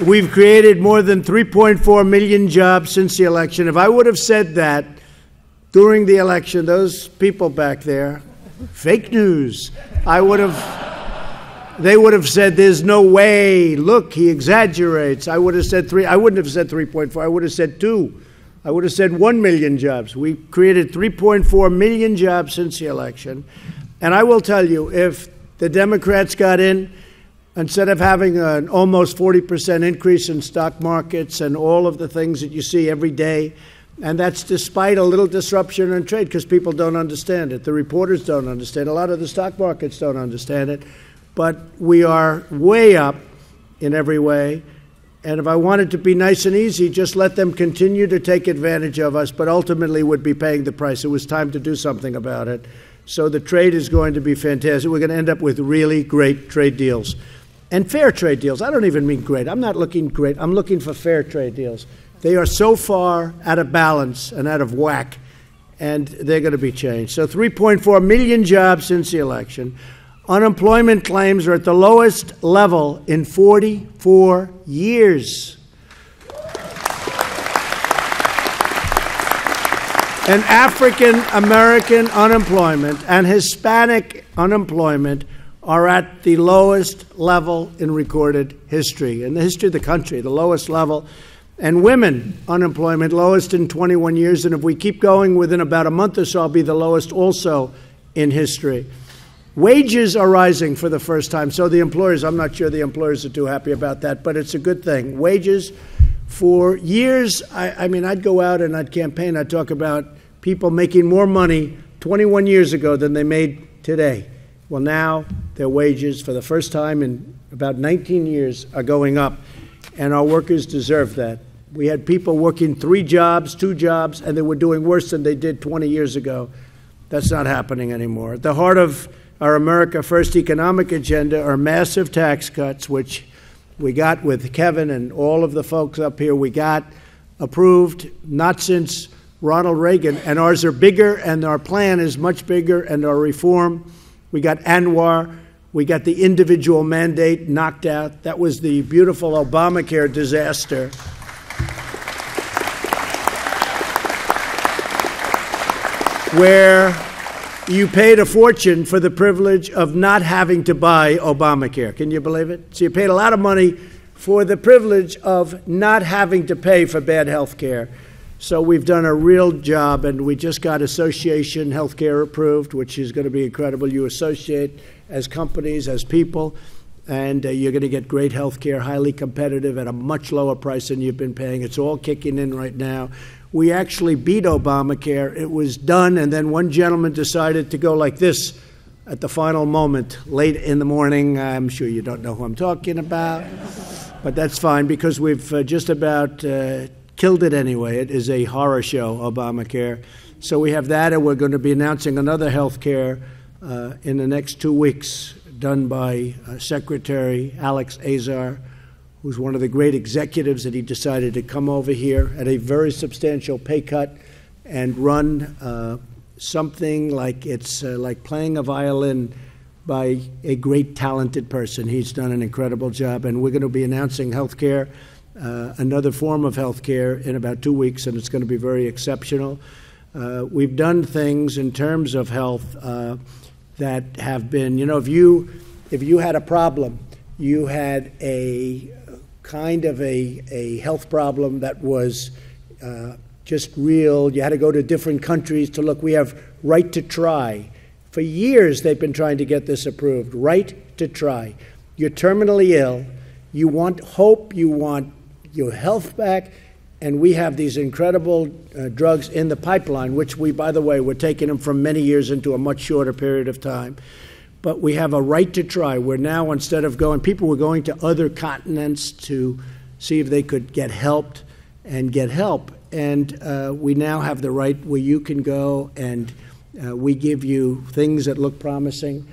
We've created more than 3.4 million jobs since the election. If I would have said that during the election, those people back there, fake news, they would have said, there's no way, look, he exaggerates. I would have said 3, I wouldn't have said 3.4, I would have said 2. I would have said 1 million jobs. We created 3.4 million jobs since the election. And I will tell you, if the Democrats got in, instead of having an almost 40% increase in stock markets and all of the things that you see every day, and that's despite a little disruption in trade because people don't understand it. The reporters don't understand it. A lot of the stock markets don't understand it. But we are way up in every way. And if I wanted to be nice and easy, just let them continue to take advantage of us, but ultimately would be paying the price. It was time to do something about it. So the trade is going to be fantastic. We're going to end up with really great trade deals. And fair trade deals. I don't even mean great. I'm not looking great. I'm looking for fair trade deals. They are so far out of balance and out of whack, and they're going to be changed. So 3.4 million jobs since the election. Unemployment claims are at the lowest level in 44 years. And African American unemployment and Hispanic unemployment are at the lowest level in recorded history, in the history of the country, the lowest level. And women unemployment, lowest in 21 years. And if we keep going, within about a month or so, I'll be the lowest also in history. Wages are rising for the first time. So the employers, I'm not sure the employers are too happy about that, but it's a good thing. Wages for years, I mean, I'd go out and I'd campaign. I'd talk about people making more money 21 years ago than they made today. Well, now their wages, for the first time in about 19 years, are going up, and our workers deserve that. We had people working 3 jobs, 2 jobs, and they were doing worse than they did 20 years ago. That's not happening anymore. At the heart of our America First economic agenda are massive tax cuts, which we got with Kevin and all of the folks up here. We got approved, not since Ronald Reagan, and ours are bigger, and our plan is much bigger, and our reform. We got Anwar. We got the individual mandate knocked out. That was the beautiful Obamacare disaster. Where you paid a fortune for the privilege of not having to buy Obamacare. Can you believe it? So you paid a lot of money for the privilege of not having to pay for bad health care. So we've done a real job, and we just got association health care approved, which is going to be incredible. You associate as companies, as people, and you're going to get great health care, highly competitive at a much lower price than you've been paying. It's all kicking in right now. We actually beat Obamacare. It was done, and then one gentleman decided to go like this at the final moment, late in the morning. I'm sure you don't know who I'm talking about, but that's fine because we've just about killed it anyway. It is a horror show, Obamacare. So we have that, and we're going to be announcing another health care in the next 2 weeks, done by Secretary Alex Azar, who's one of the great executives, that he decided to come over here at a very substantial pay cut and run something like it's like playing a violin by a great talented person. He's done an incredible job, and we're going to be announcing health care, another form of health care, in about 2 weeks, and it's going to be very exceptional. We've done things in terms of health that have been, you know, if you had a problem, you had a kind of a health problem that was just real. You had to go to different countries to look. We have right to try. For years, they've been trying to get this approved. Right to try. You're terminally ill. You want hope. You want your health back. And we have these incredible drugs in the pipeline, which we, by the way, we're taking them from many years into a much shorter period of time. But we have a right to try. We're now, instead of going, people were going to other continents to see if they could get helped and get help. And we now have the right where you can go and we give you things that look promising.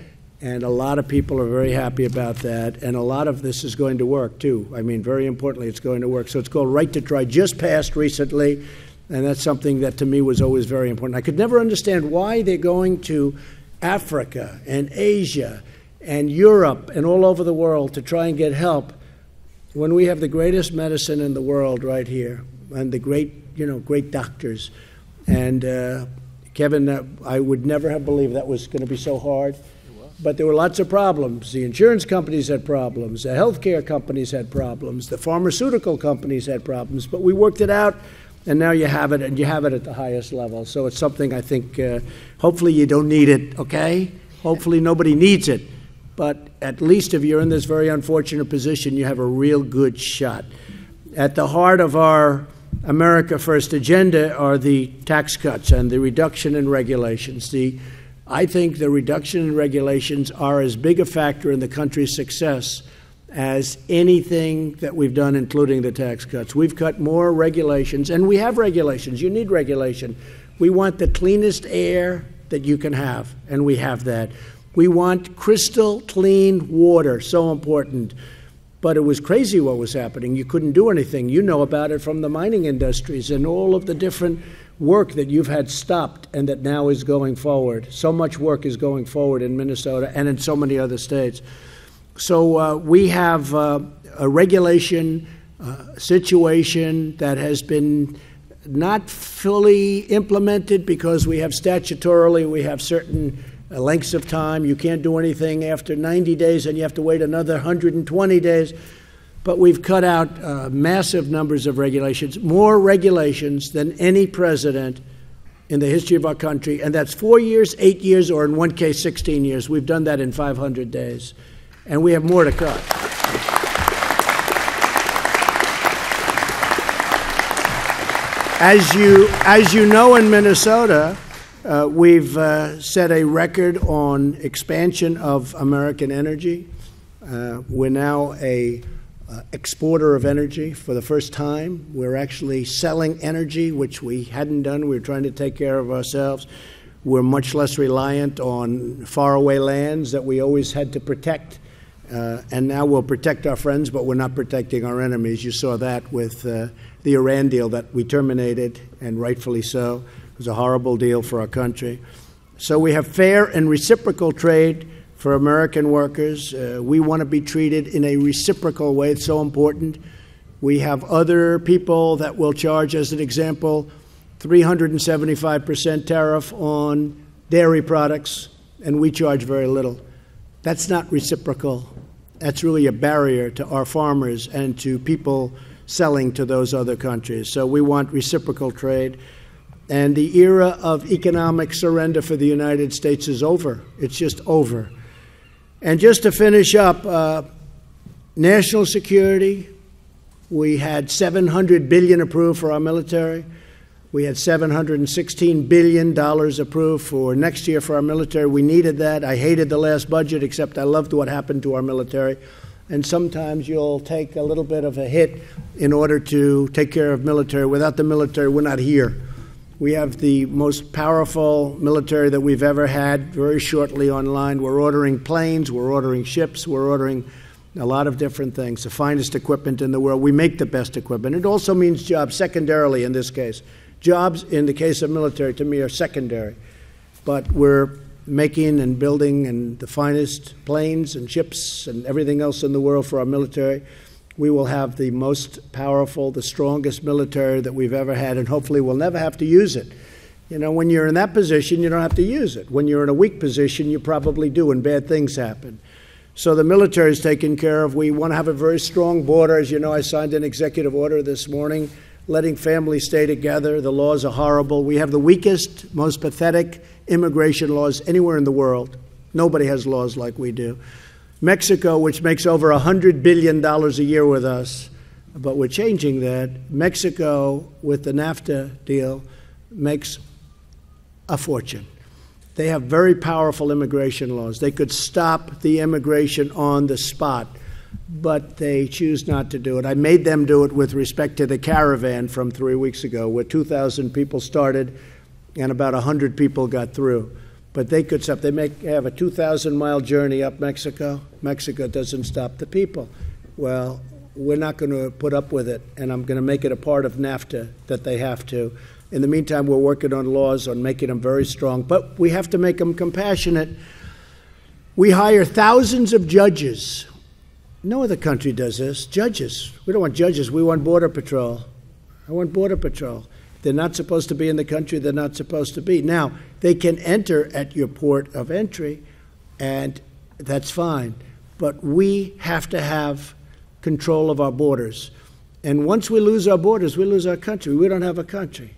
And a lot of people are very happy about that. And a lot of this is going to work, too. I mean, very importantly, it's going to work. So it's called Right to Try, just passed recently. And that's something that, to me, was always very important. I could never understand why they're going to Africa and Asia and Europe and all over the world to try and get help when we have the greatest medicine in the world right here, and the great doctors, and Kevin, I would never have believed that was going to be so hard. But there were lots of problems. The insurance companies had problems. The healthcare companies had problems. The pharmaceutical companies had problems. But we worked it out, and now you have it, and you have it at the highest level. So it's something I think, hopefully you don't need it, okay? Hopefully nobody needs it. But at least if you're in this very unfortunate position, you have a real good shot. At the heart of our America First agenda are the tax cuts and the reduction in regulations. I think the reduction in regulations are as big a factor in the country's success as anything that we've done, including the tax cuts. We've cut more regulations, and we have regulations. You need regulation. We want the cleanest air that you can have, and we have that. We want crystal clean water, so important. But it was crazy what was happening. You couldn't do anything. You know about it from the mining industries and all of the different work that you've had stopped and that now is going forward. So much work is going forward in Minnesota and in so many other states. So we have a regulation situation that has been not fully implemented because we have statutorily, we have certain lengths of time. You can't do anything after 90 days and you have to wait another 120 days. But we've cut out massive numbers of regulations, more regulations than any president in the history of our country. And that's 4 years, 8 years, or in one case, 16 years. We've done that in 500 days. And we have more to cut. As you know, in Minnesota, we've set a record on expansion of American energy. We're now a exporter of energy for the first time. We're actually selling energy, which we hadn't done. We were trying to take care of ourselves. We're much less reliant on faraway lands that we always had to protect. And now we'll protect our friends, but we're not protecting our enemies. You saw that with the Iran deal that we terminated, and rightfully so. It was a horrible deal for our country. So we have fair and reciprocal trade for American workers. We want to be treated in a reciprocal way. It's so important. We have other people that will charge, as an example, 375% tariff on dairy products, and we charge very little. That's not reciprocal. That's really a barrier to our farmers and to people selling to those other countries. So we want reciprocal trade. And the era of economic surrender for the United States is over. It's just over. And just to finish up, national security, we had $700 billion approved for our military. We had $716 billion approved for next year for our military. We needed that. I hated the last budget, except I loved what happened to our military. And sometimes you'll take a little bit of a hit in order to take care of military. Without the military, we're not here. We have the most powerful military that we've ever had very shortly online. We're ordering planes, we're ordering ships, we're ordering a lot of different things, the finest equipment in the world. We make the best equipment. It also means jobs, secondarily in this case. Jobs, in the case of military, to me, are secondary. But we're making and building and the finest planes and ships and everything else in the world for our military. We will have the most powerful, the strongest military that we've ever had, and hopefully we'll never have to use it. You know, when you're in that position, you don't have to use it. When you're in a weak position, you probably do, and bad things happen. So the military is taken care of. We want to have a very strong border. As you know, I signed an executive order this morning letting families stay together. The laws are horrible. We have the weakest, most pathetic immigration laws anywhere in the world. Nobody has laws like we do. Mexico, which makes over $100 billion a year with us, but we're changing that. Mexico, with the NAFTA deal, makes a fortune. They have very powerful immigration laws. They could stop the immigration on the spot, but they choose not to do it. I made them do it with respect to the caravan from 3 weeks ago, where 2,000 people started and about 100 people got through. But they could stop. They have a 2,000-mile journey up Mexico. Mexico doesn't stop the people. Well, we're not going to put up with it, and I'm going to make it a part of NAFTA that they have to. In the meantime, we're working on laws on making them very strong, but we have to make them compassionate. We hire thousands of judges. No other country does this. Judges. We don't want judges. We want Border Patrol. I want Border Patrol. They're not supposed to be in the country. They're not supposed to be. Now, they can enter at your port of entry, and that's fine. But we have to have control of our borders. And once we lose our borders, we lose our country. We don't have a country.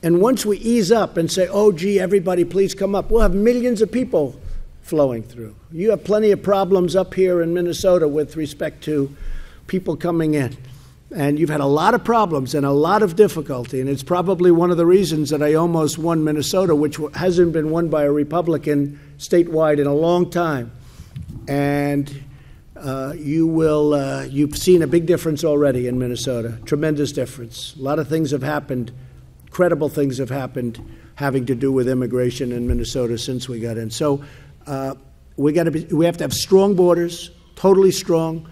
And once we ease up and say, oh, gee, everybody, please come up, we'll have millions of people flowing through. You have plenty of problems up here in Minnesota with respect to people coming in. And you've had a lot of problems and a lot of difficulty. And it's probably one of the reasons that I almost won Minnesota, which hasn't been won by a Republican statewide in a long time. And you've seen a big difference already in Minnesota, tremendous difference. A lot of things have happened, credible things have happened having to do with immigration in Minnesota since we got in. So we have to have strong borders, totally strong.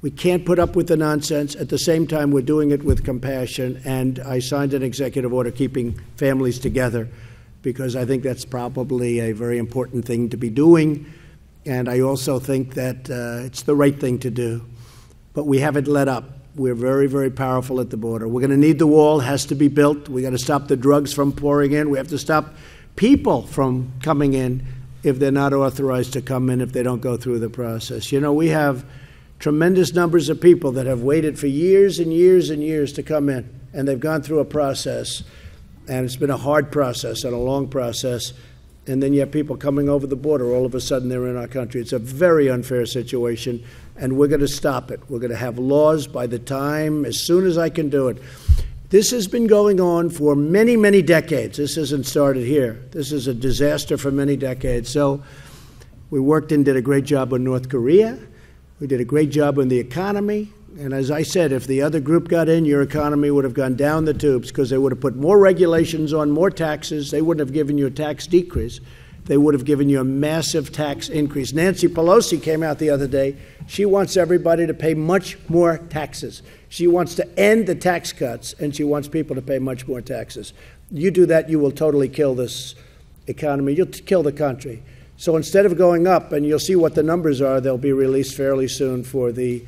We can't put up with the nonsense. At the same time, we're doing it with compassion. And I signed an executive order keeping families together because I think that's probably a very important thing to be doing. And I also think that it's the right thing to do. But we haven't let up. We're very, very powerful at the border. We're going to need the wall. It has to be built. We got to stop the drugs from pouring in. We have to stop people from coming in if they're not authorized to come in, if they don't go through the process. You know, we have tremendous numbers of people that have waited for years and years and years to come in, and they've gone through a process, and it's been a hard process and a long process. And then you have people coming over the border. All of a sudden, they're in our country. It's a very unfair situation, and we're going to stop it. We're going to have laws by the time, as soon as I can do it. This has been going on for many, many decades. This hasn't started here. This is a disaster for many decades. So we worked and did a great job on North Korea. We did a great job on the economy. And as I said, if the other group got in, your economy would have gone down the tubes because they would have put more regulations on, more taxes. They wouldn't have given you a tax decrease. They would have given you a massive tax increase. Nancy Pelosi came out the other day. She wants everybody to pay much more taxes. She wants to end the tax cuts, and she wants people to pay much more taxes. You do that, you will totally kill this economy. You'll kill the country. So instead of going up, and you'll see what the numbers are, they'll be released fairly soon for the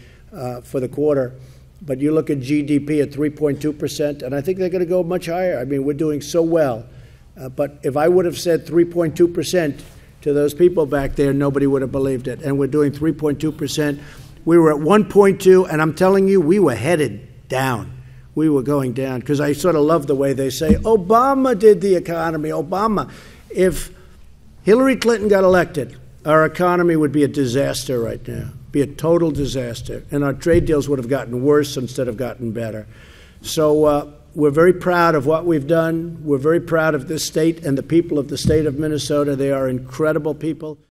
quarter. But you look at GDP at 3.2%, and I think they're going to go much higher. I mean, we're doing so well. But if I would have said 3.2% to those people back there, nobody would have believed it. And we're doing 3.2%. We were at 1.2, and I'm telling you, we were headed down. We were going down because I sort of love the way they say, Obama did the economy, Obama. If Hillary Clinton got elected, our economy would be a disaster right now, be a total disaster. And our trade deals would have gotten worse instead of gotten better. So we're very proud of what we've done. We're very proud of this state and the people of the state of Minnesota. They are incredible people.